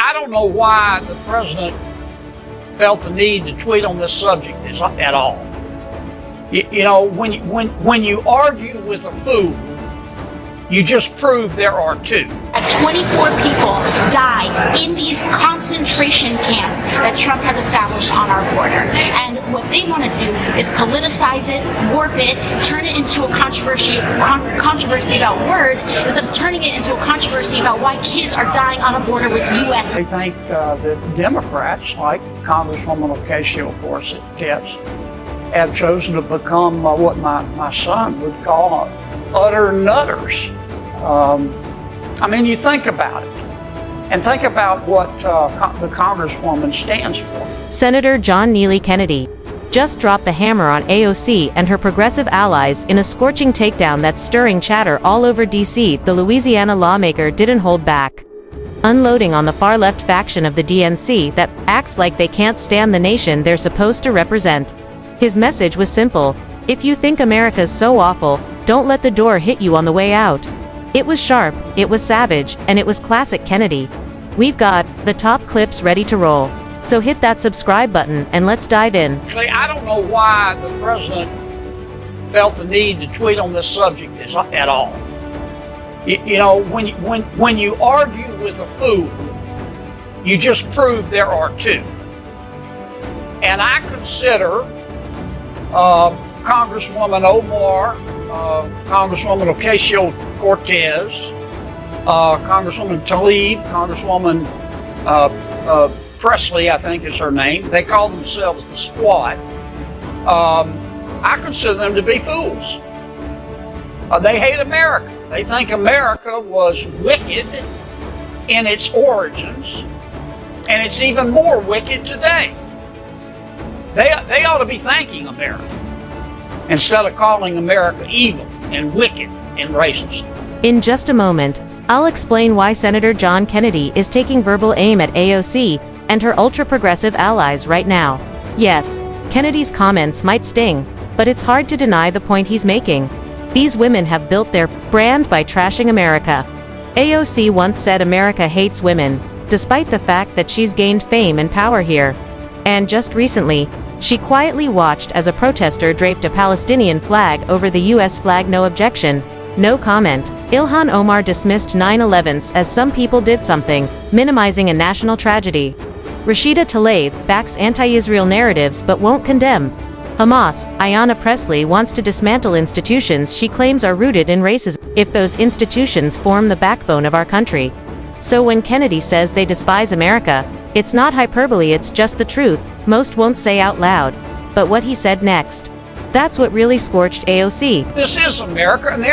I don't know why the president felt the need to tweet on this subject at all. You know, when you argue with a fool, you just prove there are two. 24 people die in these concentration camps that Trump has established on our border. And what they want to do is politicize it, warp it, turn it into a controversy about words, instead of turning it into a controversy about why kids are dying on a border with U.S. They think that Democrats, like Congresswoman Ocasio-Cortez, have chosen to become what my son would call utter nutters. I mean, you think about it, and think about what the Congresswoman stands for. Senator John Neely Kennedy just dropped the hammer on AOC and her progressive allies in a scorching takedown that's stirring chatter all over D.C. The Louisiana lawmaker didn't hold back, unloading on the far-left faction of the DNC that acts like they can't stand the nation they're supposed to represent. His message was simple: if you think America's so awful, don't let the door hit you on the way out. It was sharp, it was savage, and it was classic Kennedy. We've got the top clips ready to roll, so hit that subscribe button and let's dive in. I don't know why the president felt the need to tweet on this subject at all. You know, when you argue with a fool, you just prove there are two. And I consider Congresswoman Omar, Congresswoman Ocasio-Cortez, Congresswoman Tlaib, Congresswoman Presley, I think is her name. They call themselves the Squad. I consider them to be fools. They hate America. They think America was wicked in its origins, and it's even more wicked today. They ought to be thanking America instead of calling America evil and wicked and racist. In just a moment, I'll explain why Senator John Kennedy is taking verbal aim at AOC and her ultra-progressive allies right now. Yes, Kennedy's comments might sting, but it's hard to deny the point he's making. These women have built their brand by trashing America. AOC once said America hates women, despite the fact that she's gained fame and power here. And just recently, she quietly watched as a protester draped a Palestinian flag over the U.S. flag. No objection, no comment. Ilhan Omar dismissed 9/11s as some people did something, minimizing a national tragedy. Rashida Tlaib backs anti-Israel narratives but won't condemn Hamas. Ayanna Pressley wants to dismantle institutions she claims are rooted in racism, if those institutions form the backbone of our country. So when Kennedy says they despise America, it's not hyperbole, it's just the truth. Most won't say out loud. But what he said next, that's what really scorched AOC. This is America, and they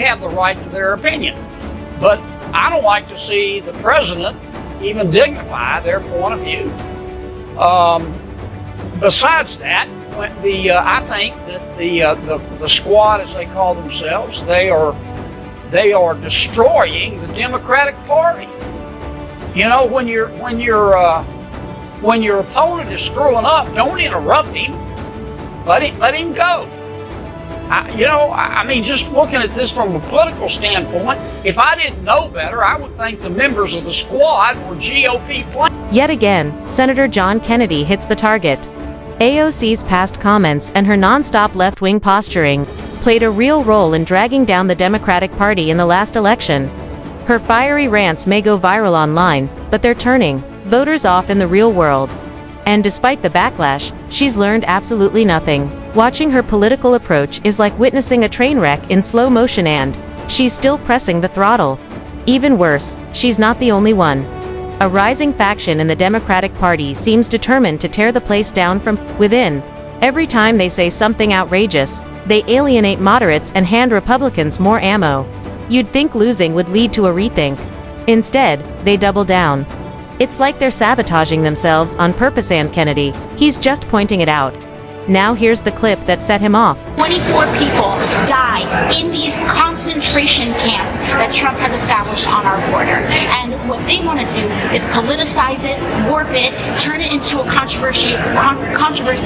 have the right to their opinion. But I don't like to see the president even dignify their point of view. Besides that, I think that the Squad, as they call themselves, they are destroying the Democratic Party. You know, when your opponent is screwing up, don't interrupt him. Let him go. I mean, just looking at this from a political standpoint, if I didn't know better, I would think the members of the Squad were GOP players. Yet again, Senator John Kennedy hits the target. AOC's past comments and her non-stop left-wing posturing played a real role in dragging down the Democratic Party in the last election. Her fiery rants may go viral online, but they're turning voters off in the real world. And despite the backlash, she's learned absolutely nothing. Watching her political approach is like witnessing a train wreck in slow motion, and she's still pressing the throttle. Even worse, she's not the only one. A rising faction in the Democratic Party seems determined to tear the place down from within. Every time they say something outrageous, they alienate moderates and hand Republicans more ammo. You'd think losing would lead to a rethink. Instead, they double down. It's like they're sabotaging themselves on purpose, and Kennedy, he's just pointing it out. Now here's the clip that set him off. 24 people die in these concentration camps that Trump has established on our border. And what they want to do is politicize it, warp it, turn it into a controversy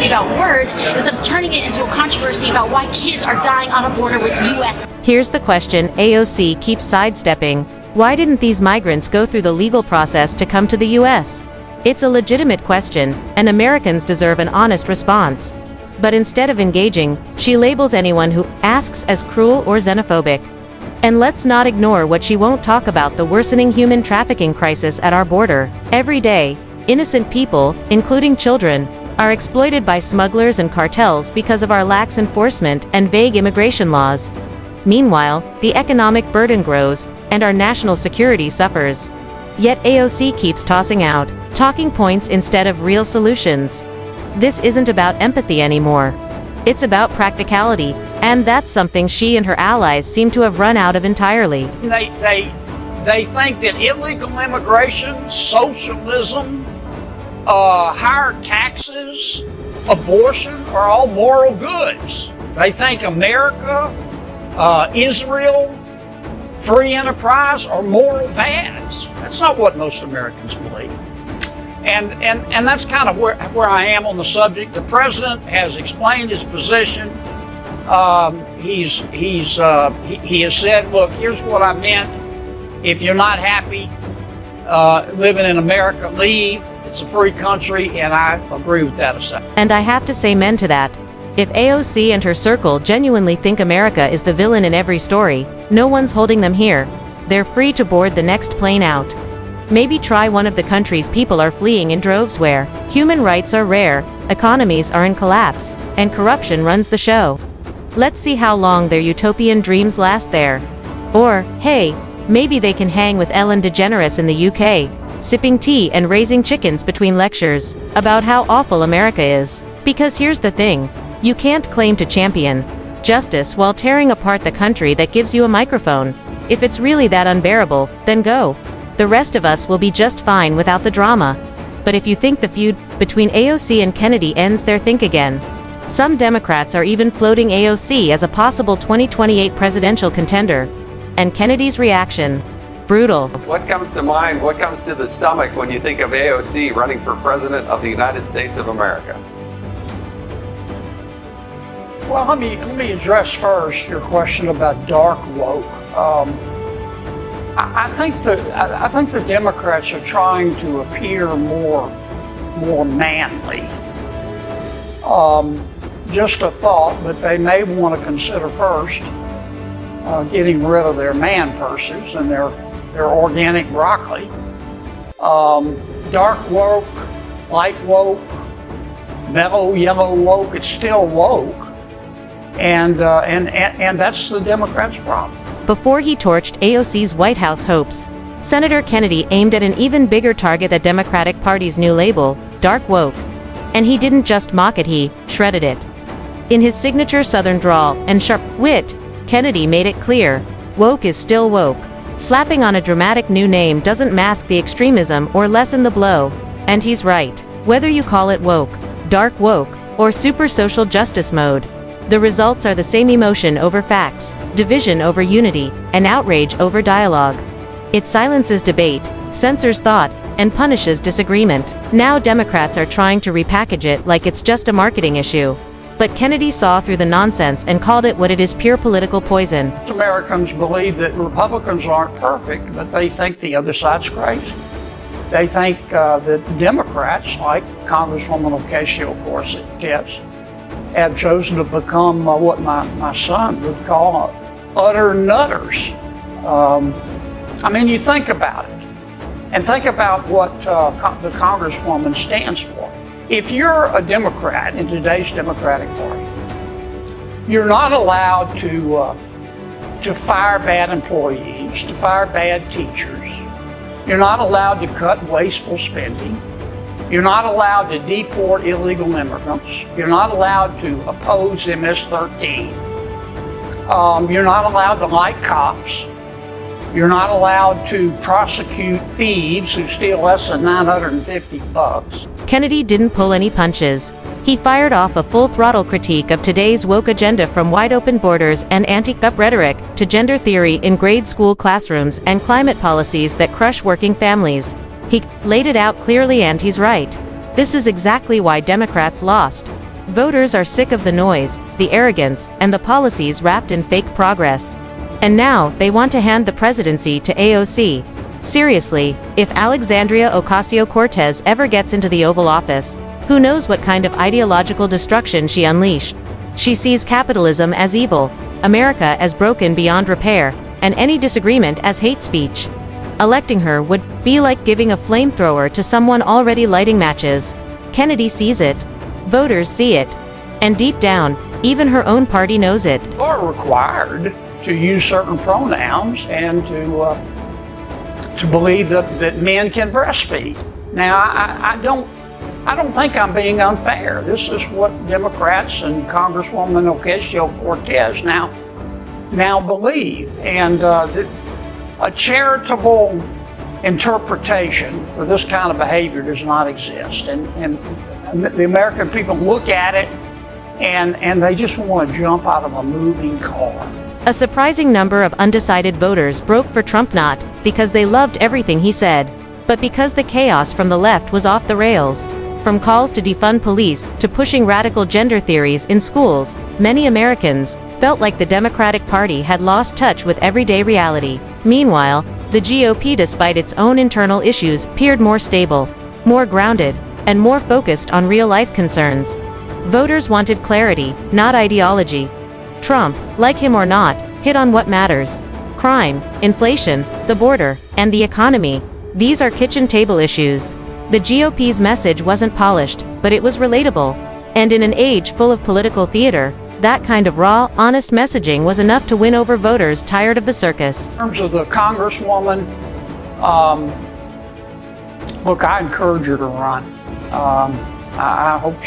about words, instead of turning it into a controversy about why kids are dying on a border with U.S. Here's the question AOC keeps sidestepping. Why didn't these migrants go through the legal process to come to the US? It's a legitimate question, and Americans deserve an honest response. But instead of engaging, she labels anyone who asks as cruel or xenophobic. And let's not ignore what she won't talk about: the worsening human trafficking crisis at our border. Every day, innocent people, including children, are exploited by smugglers and cartels because of our lax enforcement and vague immigration laws. Meanwhile, the economic burden grows, and our national security suffers. Yet AOC keeps tossing out talking points instead of real solutions. This isn't about empathy anymore. It's about practicality, and that's something she and her allies seem to have run out of entirely. They think that illegal immigration, socialism, higher taxes, abortion are all moral goods. They think America, Israel, free enterprise are moral bads. That's not what most Americans believe. And that's kind of where I am on the subject. The president has explained his position. He has said, look, here's what I meant. If you're not happy living in America, leave. It's a free country, and I agree with that assessment. And I have to say amen to that. If AOC and her circle genuinely think America is the villain in every story, no one's holding them here. They're free to board the next plane out. Maybe try one of the countries people are fleeing in droves, where human rights are rare, economies are in collapse, and corruption runs the show. Let's see how long their utopian dreams last there. Or, hey, maybe they can hang with Ellen DeGeneres in the UK, sipping tea and raising chickens between lectures about how awful America is. Because here's the thing, you can't claim to champion justice while tearing apart the country that gives you a microphone. If it's really that unbearable, then go. The rest of us will be just fine without the drama. But if you think the feud between AOC and Kennedy ends there, think again. Some Democrats are even floating AOC as a possible 2028 presidential contender. And Kennedy's reaction? Brutal. What comes to mind, what comes to the stomach when you think of AOC running for President of the United States of America? Well, let me address first your question about dark woke. I think the Democrats are trying to appear more manly. Just a thought, but they may want to consider first getting rid of their man purses and their organic broccoli. Dark woke, light woke, mellow yellow woke, it's still woke. And that's the Democrats' problem. Before he torched AOC's White House hopes, Senator Kennedy aimed at an even bigger target: the Democratic Party's new label, dark woke. And he didn't just mock it, he shredded it. In his signature Southern drawl and sharp wit, Kennedy made it clear, woke is still woke. Slapping on a dramatic new name doesn't mask the extremism or lessen the blow. And he's right. Whether you call it woke, dark woke, or super social justice mode, the results are the same: emotion over facts, division over unity, and outrage over dialogue. It silences debate, censors thought, and punishes disagreement. Now Democrats are trying to repackage it like it's just a marketing issue. But Kennedy saw through the nonsense and called it what it is: pure political poison. Americans believe that Republicans aren't perfect, but they think the other side's crazy. They think that Democrats, like Congresswoman Ocasio-Cortez, have chosen to become what my son would call utter nutters. I mean, you think about it, and think about what the Congresswoman stands for. If you're a Democrat in today's Democratic Party, you're not allowed to fire bad employees, to fire bad teachers. You're not allowed to cut wasteful spending. You're not allowed to deport illegal immigrants. You're not allowed to oppose MS-13. You're not allowed to like cops. You're not allowed to prosecute thieves who steal less than $950. Kennedy didn't pull any punches. He fired off a full-throttle critique of today's woke agenda, from wide-open borders and anti-cup rhetoric to gender theory in grade school classrooms and climate policies that crush working families. He laid it out clearly, and he's right. This is exactly why Democrats lost. Voters are sick of the noise, the arrogance, and the policies wrapped in fake progress. And now, they want to hand the presidency to AOC. Seriously, if Alexandria Ocasio-Cortez ever gets into the Oval Office, who knows what kind of ideological destruction she unleashed. She sees capitalism as evil, America as broken beyond repair, and any disagreement as hate speech. Electing her would be like giving a flamethrower to someone already lighting matches. Kennedy sees it. Voters see it. And deep down, even her own party knows it. You are required to use certain pronouns and to believe that men can breastfeed. Now, I don't think I'm being unfair. This is what Democrats and Congresswoman Ocasio-Cortez now believe. And a charitable interpretation for this kind of behavior does not exist. And the American people look at it and they just want to jump out of a moving car. A surprising number of undecided voters broke for Trump not because they loved everything he said, but because the chaos from the left was off the rails. From calls to defund police to pushing radical gender theories in schools, many Americans felt like the Democratic Party had lost touch with everyday reality. Meanwhile, the GOP, despite its own internal issues, appeared more stable, more grounded, and more focused on real-life concerns. Voters wanted clarity, not ideology. Trump, like him or not, hit on what matters. Crime, inflation, the border, and the economy. These are kitchen table issues. The GOP's message wasn't polished, but it was relatable. And in an age full of political theater, that kind of raw, honest messaging was enough to win over voters tired of the circus. In terms of the Congresswoman, look, I encourage her to run. I hope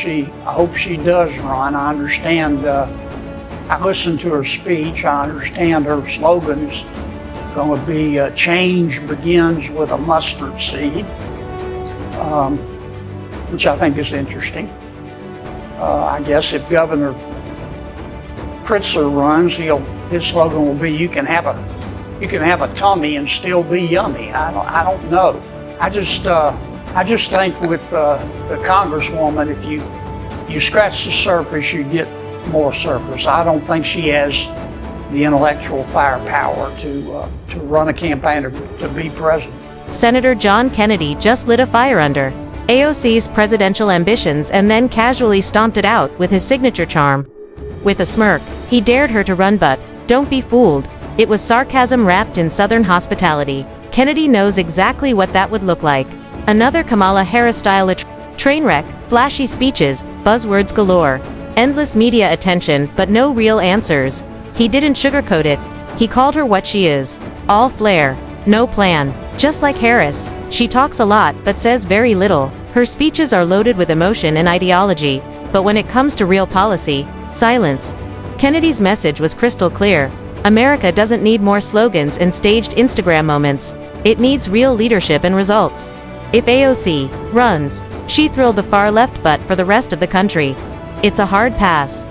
she does run. I understand. I listened to her speech. I understand her slogan is going to be change begins with a mustard seed, which I think is interesting. I guess if Governor Pritzker runs, his slogan will be you can have a tummy and still be yummy. I don't know. I just think with the Congresswoman, if you scratch the surface, you get more surface. I don't think she has the intellectual firepower to run a campaign to be president. Senator John Kennedy just lit a fire under AOC's presidential ambitions and then casually stomped it out with his signature charm. With a smirk, he dared her to run, but don't be fooled. It was sarcasm wrapped in Southern hospitality. Kennedy knows exactly what that would look like. Another Kamala Harris-style train wreck, flashy speeches, buzzwords galore, endless media attention, but no real answers. He didn't sugarcoat it. He called her what she is. All flair, no plan. Just like Harris, she talks a lot but says very little. Her speeches are loaded with emotion and ideology, but when it comes to real policy, silence. Kennedy's message was crystal clear. America doesn't need more slogans and staged Instagram moments. It needs real leadership and results. If AOC runs, she thrilled the far left, but for the rest of the country, it's a hard pass.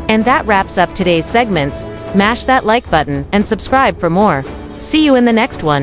And that wraps up today's segments. Mash that like button and subscribe for more. See you in the next one.